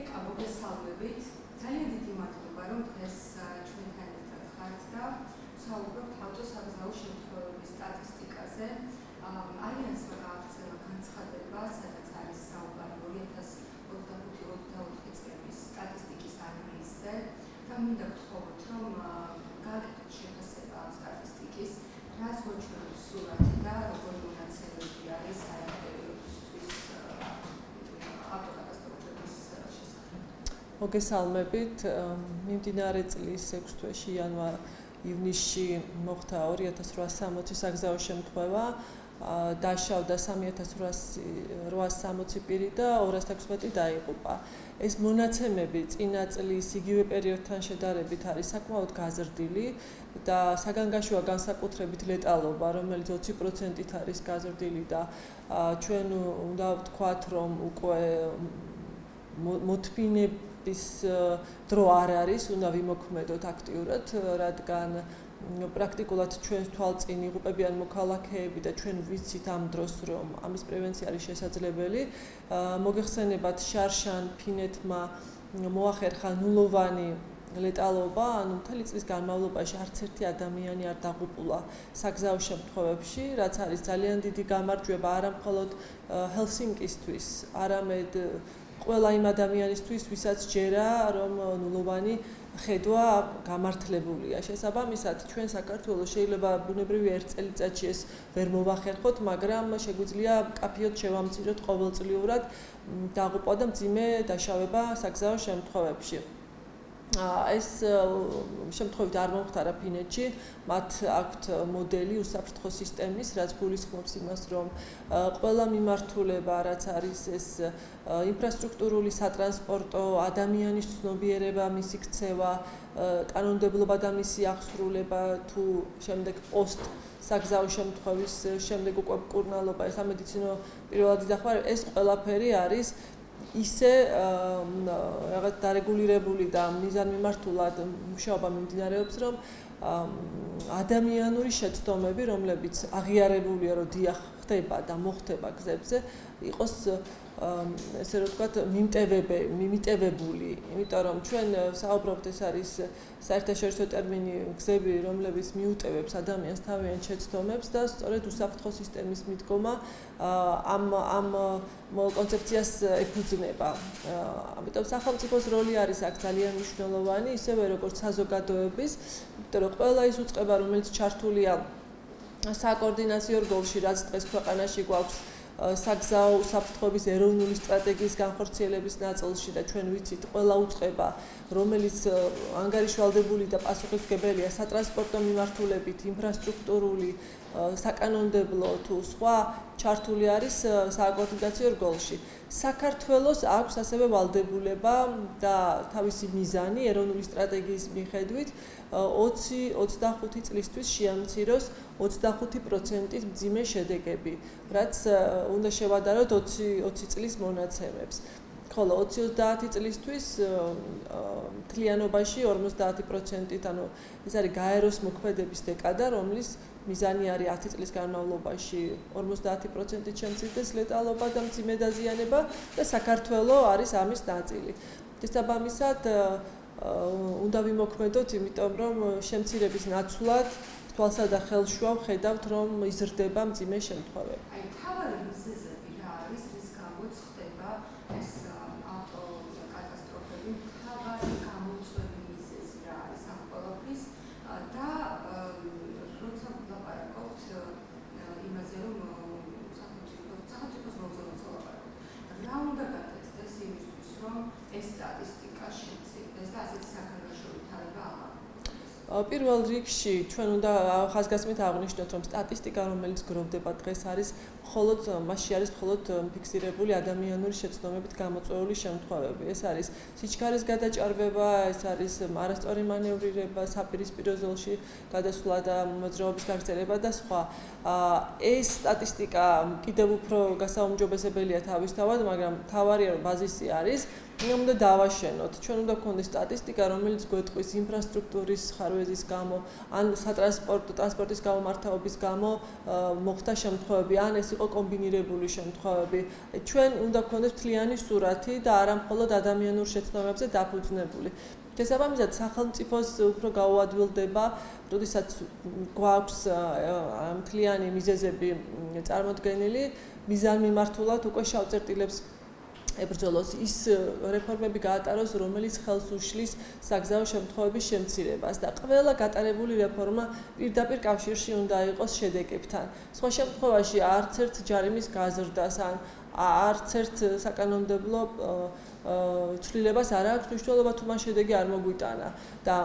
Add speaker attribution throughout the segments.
Speaker 1: ეკა მოგესალმებით. ძალიან დიდი მადლობა, რომ დღეს ჩვენთან ერთად ხართ და საუბრობთ ავტოსაგზაო შემთხვევების სტატისტიკაზე. არიან სხვა გააღწევა განცხადება, სადაც არის საუბარი 2025-24 წლების სტატისტიკის ანალიზზე და მინდა გთხოვოთ, რომ გააკეთოთ შეფასება ამ სტატისტიკის, რაც მოჩვენებს სურათი და როგორი მონაცემები არის აი ამ პერიოდისთვის ავტოკატასტროფების შესახებ.
Speaker 2: მოგესალმებით. მიმდინარე წლის 6 თვეში იანვარ-ივნისში მოხდა 2860 საგზაო შემთხვევა, დაშავდა 3860 პირი და 216 დაიღუპა. ეს მონაცემები წინა წლის იგივე პერიოდთან შედარებით არის საკმაოდ გაზრდილი და საგანგაშოა განსაკუთრებით ლეტალობა, რომელიც 20%-ით არის გაზრდილი და ჩვენ უნდა ვთქვათ, რომ უკვე მოთმინების დრო არ არის, უნდა ვიმოქმედოთ აქტიურად, რადგან პრაქტიკულად ჩვენს თვალწინ იღუპებიან მოქალაქეები და ჩვენ ვიცით ამ დროს, რომ ამის პრევენცია არის შესაძლებელი. მოგეხსენებათ, შარშან ფინეთმა მოახერხა ნულოვანი ლეტალობა, ანუ მთელი წლის განმავლობაში არც ერთი ადამიანი არ დაღუპულა საგზაო შემთხვევებში, რაც არის ძალიან დიდი გამარჯვება არა მხოლოდ ჰელსინკისთვის, არამედ ყველა იმ ადამიანისთვის, ვისაც ჯერა, რომ ნულოვანი ხედვა გამართლებულია. შესაბამისად, ჩვენ საქართველოს შეიძლება ბუნებრივი ერთ წელიწადში ეს ვერ მოვახერხოთ, მაგრამ შეგვიძლია კაფიოდ შევამციროთ ყოველწლიურად დაღუპვა და მძიმე დაშავება საგზაო შემთხვევებში. ეს შემთხვევით არ მომხდარა ფინეთში, მათ აქვთ მოდელი უსაფრთხო სისტემის, რაც გულისხმობს იმას, რომ ყველა მიმართულება, რაც არის ეს ინფრასტრუქტურული სატრანსპორტო, ადამიანის ცნობიერება, მისი ქცევა, კანონმდებლობა და მისი აღსრულება, თუ შემდეგ პოსტ საგზაო შემთხვევის შემდეგ უკვე მკურნალობა, ეს სამედიცინო პირველადი დახმარება, ეს ყველაფერი არის ისე რაღაც დარეგულირებული და მიზანმიმართულად მუშაობა მიმდინარეობს, რომ ადამიანური შეცდომები, რომლებიც აღიარებულია, რომ დიახ ხდება და მოხდება გზებზე, იყოს ესე რომ ვთქვათ, მიმიტევებული, იმიტომ რომ ჩვენ საუბრობთ, ეს არის საერთაშორისო ტერმინი გზები, რომლებიც მიუტევებს ადამიანს თავიანთ შეცდომებს და სწორედ უსაფრთხო სისტემის მიდგომა ამ კონცეფციას ეფუძნება. ამიტომ სახელმწიფოს როლი არის აქ ძალიან მნიშვნელოვანი, ისევე როგორც საზოგადოების, იმიტომ რომ ყველა ის უწყება, რომელიც ჩართულია საკოორდინაციო რგოლში, რაც დღეს ქვეყანაში გვაქვს საგზაო უსაფრთხოების ეროვნული სტრატეგიის განხორციელების ნაწილში და ჩვენ ვიცით ყველა უწყება, რომელიც ანგარიშვალდებული და პასუხისმგებელია სატრანსპორტო მიმართულებით, ინფრასტრუქტურული, საკანონმდებლო თუ სხვა ჩართული არის საკოორდინაციო რგოლში. საქართველოს აქვს ასევე ვალდებულება და თავისი მიზანი ეროვნული სტრატეგიის მიხედვით 20-25 წლისთვის შეამციროს 25%-ით მძიმე შედეგები, რაც უნდა შევადაროთ 20 წლის მონაცემებს. ხოლო 20-30 წლისთვის მთლიანობაში 50%-ით, ანუ ეს არის გაეროს მოქმედების დეკადა, რომლის მიზანი არის 10 წლის განმავლობაში 50%-ით შემცირდეს ლეტალობა და მძიმე დაზიანება და საქართველოს არის ამის ნაწილი. შესაბამისად, უნდა ვიმოქმედოთ, იმიტომ რომ შემცირების ნაცვლად თვალსა და ხელშუა ვხედავთ, რომ იზრდება მძიმე შემთხვევები.
Speaker 1: აი, თავარი მიზეზები რა არის, რის გამოც ხდება ეს ავტოკატასტროფები, თავარი გამოწვევი მიზეზი რა არის ამ ყველაფრის და როცა ვლაპარაკობთ იმაზე, რომ სახელმწიფოს მოგზაურობს ვლაპარაკობთ, რა უნდა გაკეთდეს იმისთვის, რომ ეს სტატისტიკა შემცირდეს და ასეთი საგანგაშო ვითარება აღარ
Speaker 2: პირველ რიგში ჩვენ უნდა ხაზგასმით აღვნიშნოთ, რომ სტატისტიკა, რომელიც გროვდება დღეს, არის მასში არის მხოლოდ ფიქსირებული ადამიანური შეცდომებით გამოწვეული შემთხვევები. ეს არის სიჩქარის გადაჭარბება, ეს არის არასწორი მანევრირება, საპირისპირო ზოლში გადასვლა და მოძრაობის გაგრძელება და სხვა. ეს სტატისტიკა კიდევ უფრო გასაუმჯობესებელია თავისთავად, მაგრამ მთავარია, რომ ბაზისი არის უნდა დავაშენოთ. ჩვენ უნდა გქონდეს სტატისტიკა, რომელიც გვეტყვის ინფრასტრუქტურის ხარვეზის გამო, ან ტრანსპორტის გამომართაობის გამო მოხდა შემთხვევები, ან ეს იყო კომბინირებული შემთხვევები. ჩვენ უნდა გქონდეს მთლიანი სურათი და არა მხოლოდ ადამიანურ შეცდომებზე დაფუძნებული. შესაბამისად, სახელმწიფოს უფრო გაუადვილდება, როდესაც გვაქვს მთლიანი მიზეზები წარმოდგენილი, მიზანმიმართულად უკვე შავ წერტილებს ებრძოლოს ის რეფორმები გაატაროს, რომელიც ხელს უშლის საგზაო შემთხვევების შემცირებას და ყველა გატარებული რეფორმა პირდაპირ კავშირში უნდა იყოს შედეგებთან. სხვა შემთხვევაში არც ერთ ჯარიმის გაზრდას ან არც ერთ საკანონმდებლო ცვლილებას არ აქვს მნიშვნელობა, თუ მან შედეგი არ მოგვიტანა და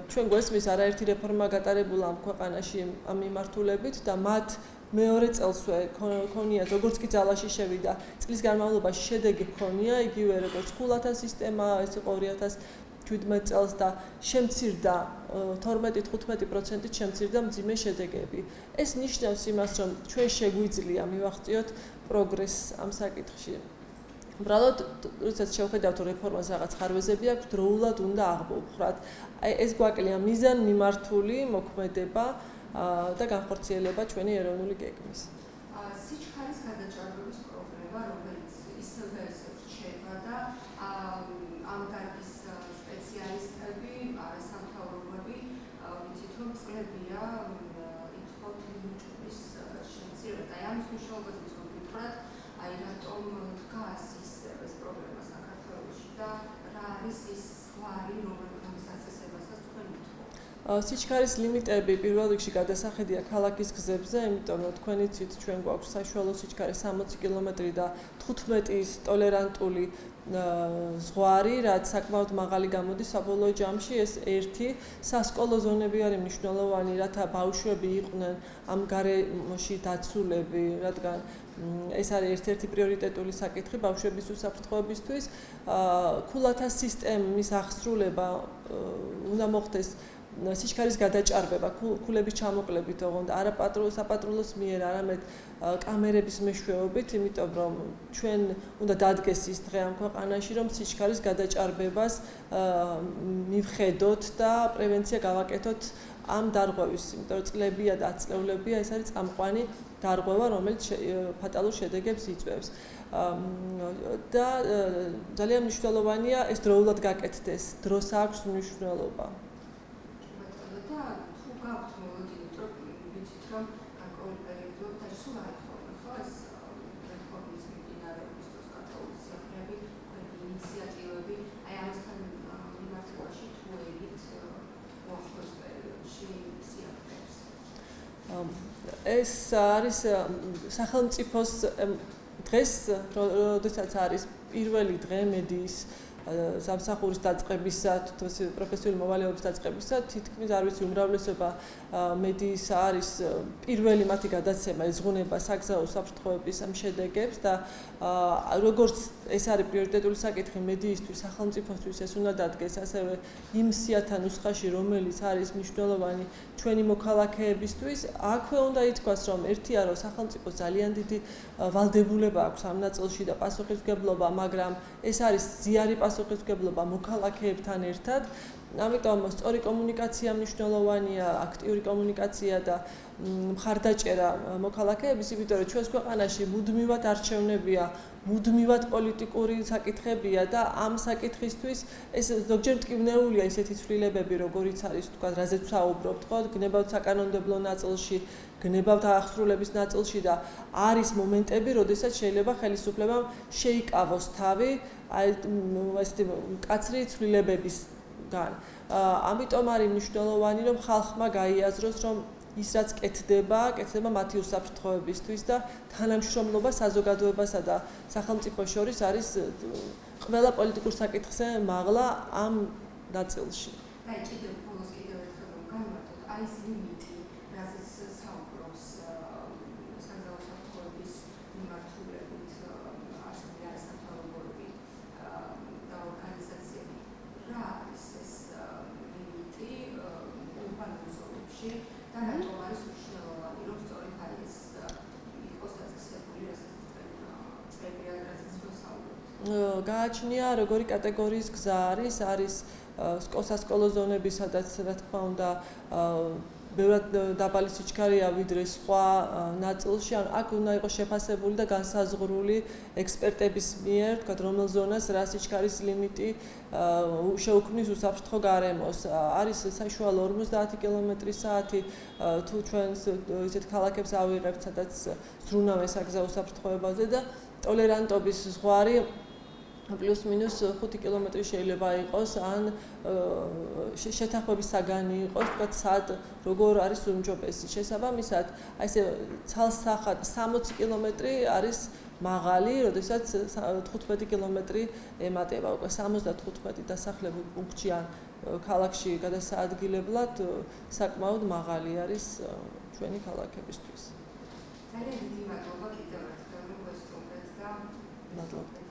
Speaker 2: ჩვენ გვესმის არაერთი რეფორმა გატარებულა ამ ქვეყანაში ამ მიმართულებით და მათ მეორე წელსვე ქონიათ, როგორც კი ძალაში შევიდა, წლის განმავლობაში შედეგი ქონია, იგივე როგორც ხულათა სისტემა, ეს იყო 2017 წელს და შემცირდა 12-15%-ით შემცირდა მძიმე შედეგები. ეს ნიშნავს იმას, რომ ჩვენ შეგვიძლია მივახციოთ პროგრესს ამ საკითხში. უბრალოდ, როდესაც შევხედავთ, რომ რეფორმას რაღაც ხარვეზები აქვს, დროულად უნდა აღმოვხრათ. ეს გვაკლია მიზანმიმართული მოქმედება და განხორციელება ჩვენი ეროვნული გეგმის.
Speaker 1: სიჩქარის გადაჭარბების პრობლემა, რომელიც ისევ და ისევ რჩება და ამ დარგის სპეციალისტები, არასამთავრობოები ვიცით, რომ წლებია ითხოვთ ლიმინტების შემცირებას. ამის მნიშვნელობაზე ვთქვათ, რატომ დგას ეს პრობლემა საქართველოში და რა არის ის ზღვარი, რომლის აწესებასაც თქვენ უთხოვთ?
Speaker 2: სიჩქარის ლიმიტები პირველ რიგში გადასახედია ქალაქის გზებზე, იმიტომ რომ თქვენ იცით, ჩვენ გვაქვს საშუალო სიჩქარე 60 კილომეტრი და 15-ის ტოლერანტული ზღვარი, რაც საკმაოდ მაღალი გამოდის საბოლოო ჯამში. ეს ერთი სასკოლო ზონები არის მნიშვნელოვანი, რათა ბავშვები იყვნენ ამ გარემოში დაცულები, რადგან ეს არის ერთ-ერთი პრიორიტეტული საკითხი ბავშვების უსაფრთხოებისთვის. ქულათა სისტემის აღსრულება უნდა მოხდეს სიჩქარის გადაჭარბება, ქულების ჩამოკლებით, ოღონდ არა საპატრულოს მიერ, არამედ კამერების მეშვეობით, იმიტომ რომ ჩვენ უნდა დადგეს ის დღე ამ ქვეყანაში, რომ სიჩქარის გადაჭარბებას მივხედოთ და პრევენცია გავაკეთოთ ამ დარღვევის, იმიტომ რომ წლებია და აწლევლებია, ეს არის წამყვანი დარღვევა, რომელიც ფატალურ შედეგებს იწვევს. და ძალიან მნიშვნელოვანია ეს დროულად გაკეთდეს, დროს აქვს მნიშვნელობა.
Speaker 1: თუ გაქვთ მოლოდინით, რომ ვიცით, რომ გარკვეულ პერიოდში სულ არ იხოვნ, ხო ეს რეფორმის მიმდინარეობის დროს გარკვეული სიახლეები, ინიციატივები, ამასთან მიმართებაში თუ ერით უახლოს პერიოდში სიახლეებს.
Speaker 2: ეს არის სახელმწიფოს დღეს, როდესაც არის პირველი დღე მედიის სამსახურის დაწყებისა, პროფესიული მოვალეობის დაწყებისა, თითქმის არ ვიცი, უმრავლესობა მედიის არის პირველი მათი გადაცემა ეძღვნება საგზაო უსაფრთხოების ამ შედეგებს და როგორც ეს არის პრიორიტეტული საკითხი მედიისთვის, სახელმწიფოსთვის ეს უნდა დადგეს ასევე იმ სიათა ნუსხაში, რომელიც არის მნიშვნელოვანი ჩვენი მოქალაქეებისთვის. აქვე უნდა ითქვას, რომ ერთია, რომ სახელმწიფოს ძალიან დიდი ვალდებულება აქვს ამ ნაწილში და პასუხისმგებლობა, მაგრამ ეს არის ზიარი პასუხისმგებლობა მოქალაქეებთან ერთად. ამიტომ სწორი კომუნიკაცია მნიშვნელოვანია, აქტიური კომუნიკაცია და მხარდაჭერა მოქალაქეების, იმიტომ რომ ჩვენს ქვეყანაში მუდმივად არჩევნებია, მუდმივად პოლიტიკური საკითხებია და ამ საკითხისთვის ეს ზოგჯერ მტკივნეულია ისეთი ცვლილებები, როგორიც არის, თქვა, რაზეც საუბრობთ, ხო, გნებავთ საკანონმდებლო ნაწილში, გნებავთ აღსრულების ნაწილში და არის მომენტები, როდესაც შეიძლება ხელისუფლებამ შეიკავოს თავი ეს მკაცრი ცვლილებებისგან. ამიტომ არის მნიშვნელოვანი, რომ ხალხმა გაიაზროს, რომ ის რაც კეთდება მათი უსაფრთხოებისთვის და თანამშრომლობა საზოგადოებასა და სახელმწიფოს შორის არის ყველა პოლიტიკურ საკითხზე მაღლა ამ ნაწილში.
Speaker 1: და კიდევ ბოლოს კიდევ ერთხელ რომ განვარტოთ, არის ლიმიტი, რაზეც საუბრობს საზავო უსაფრთხოების მიმართულებით არსებული არასამთავრობოები და ორგანიზაციები. რა არის ეს ლიმიტი ურბანულ ზონებში და რატომ არის მნიშვნელოვანი, რომ სწორედ ეს იყოს დაწესებული, რასაც წლებია, რასაც საუბრობთ?
Speaker 2: გააჩნია, როგორი კატეგორიის გზა არის სასკოლო ზონები, სადაც რა თქმა უნდა ბევრად დაბალი სიჩქარეა ვიდრე სხვა ნაწილში, ან აქ უნდა იყოს შეფასებული და განსაზღვრული ექსპერტების მიერ, თქვათ, რომელ ზონას რა სიჩქარის ლიმიტი შეუქმნის უსაფრთხო გარემოს. არის საშუალო 50 კმ/სთ, თუ ჩვენს ისეთ ქალაქებს ავიღებთ, სადაც ზრუნავენ საგზაო უსაფრთხოებაზე და ტოლერანტობის ზღვარი პლუს მინუს 5 კილომეტრი შეიძლება იყოს, ან შეთანხმების საგანი იყოს, თქვათ, სად როგორ არის უმჯობესი. შესაბამისად, აი ესე ცალსახად 60 კილომეტრი არის მაღალი, როდესაც 15 კილომეტრი ემატება. უკვე 75 დასახლებულ პუნქტში ან ქალაქში გადასაადგილებლად საკმაოდ მაღალი არის ჩვენი ქალაქებისთვის.
Speaker 1: ძალიან დიდი მადლობა კიდევ ერთხელ, რომ გესტუმრეთ და
Speaker 2: მადლობა.